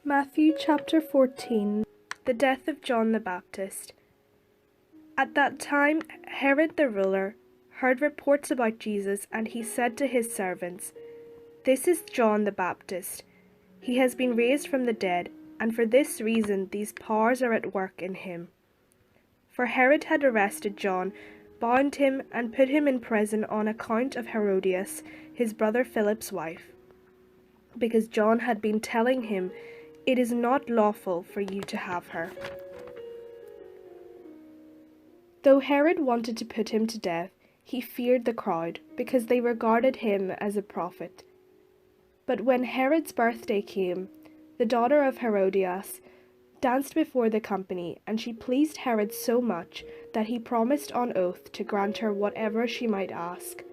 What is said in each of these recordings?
Matthew chapter 14. The death of John the Baptist. At that time Herod the ruler heard reports about Jesus, and he said to his servants, "This is John the Baptist. He has been raised from the dead, and for this reason these powers are at work in him." For Herod had arrested John, bound him, and put him in prison on account of Herodias, his brother Philip's wife, because John had been telling him, "It is not lawful for you to have her." Though Herod wanted to put him to death, he feared the crowd, because they regarded him as a prophet. But when Herod's birthday came, the daughter of Herodias danced before the company, and she pleased Herod so much that he promised on oath to grant her whatever she might ask.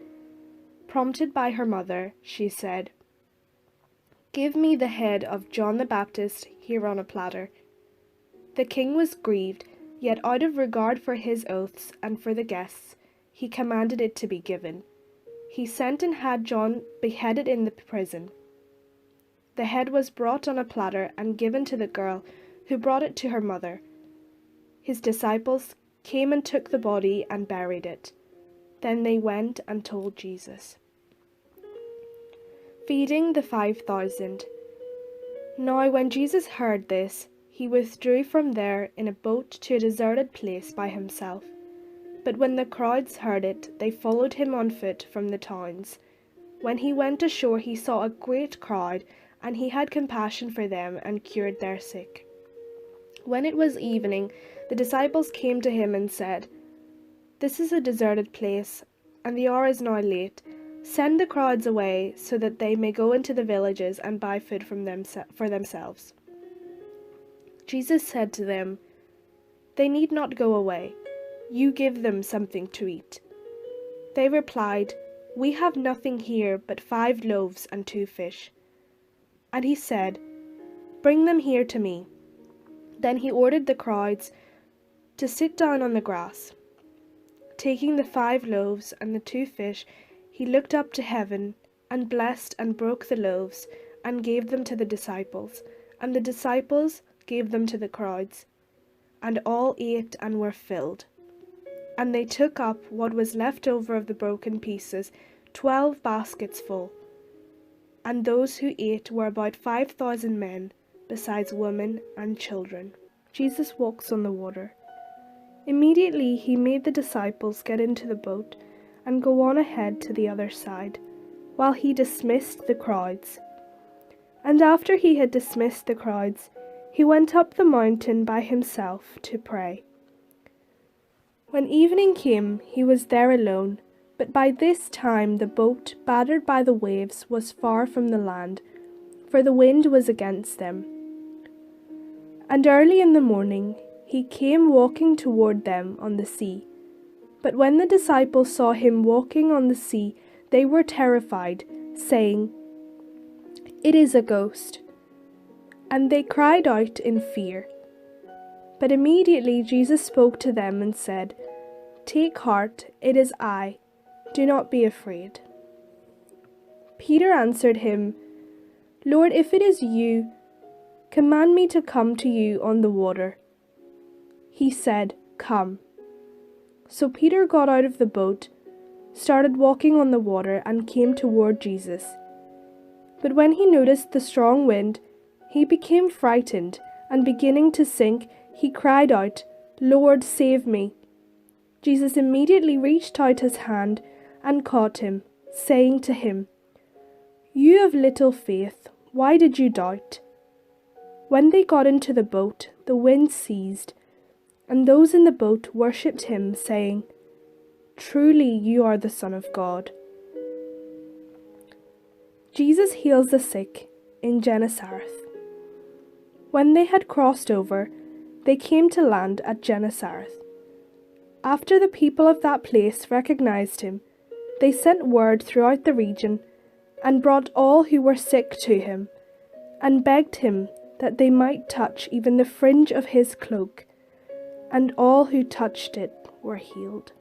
Prompted by her mother, she said, "Give me the head of John the Baptist here on a platter." The king was grieved, yet out of regard for his oaths and for the guests, he commanded it to be given. He sent and had John beheaded in the prison. The head was brought on a platter and given to the girl, who brought it to her mother. His disciples came and took the body and buried it. Then they went and told Jesus. Feeding the 5,000. Now when Jesus heard this, he withdrew from there in a boat to a deserted place by himself. But when the crowds heard it, they followed him on foot from the towns. When he went ashore, he saw a great crowd, and he had compassion for them and cured their sick. When it was evening, the disciples came to him and said, "This is a deserted place, and the hour is now late. Send the crowds away so that they may go into the villages and buy food for themselves." Jesus said to them, "They need not go away. You give them something to eat." They replied, "We have nothing here but 5 loaves and 2 fish. And he said, "Bring them here to me." Then he ordered the crowds to sit down on the grass. Taking the 5 loaves and the 2 fish, he looked up to heaven and blessed and broke the loaves and gave them to the disciples, and the disciples gave them to the crowds. And all ate and were filled. And they took up what was left over of the broken pieces, 12 baskets full. And those who ate were about 5,000 men, besides women and children. Jesus walks on the water. Immediately he made the disciples get into the boat and go on ahead to the other side, while he dismissed the crowds. And after he had dismissed the crowds, he went up the mountain by himself to pray. When evening came, he was there alone, but by this time the boat, battered by the waves, was far from the land, for the wind was against them. And early in the morning he came walking toward them on the sea. But when the disciples saw him walking on the sea, they were terrified, saying, "It is a ghost." And they cried out in fear. But immediately Jesus spoke to them and said, "Take heart, it is I. Do not be afraid." Peter answered him, "Lord, if it is you, command me to come to you on the water." He said, "Come." So Peter got out of the boat, started walking on the water, and came toward Jesus. But when he noticed the strong wind, he became frightened, and beginning to sink, he cried out, "Lord, save me." Jesus immediately reached out his hand and caught him, saying to him, "You of little faith, why did you doubt?" When they got into the boat, the wind ceased, and those in the boat worshipped him, saying, "Truly you are the Son of God." Jesus heals the sick in Gennesareth. When they had crossed over, they came to land at Gennesareth. After the people of that place recognized him, they sent word throughout the region and brought all who were sick to him, and begged him that they might touch even the fringe of his cloak, and all who touched it were healed.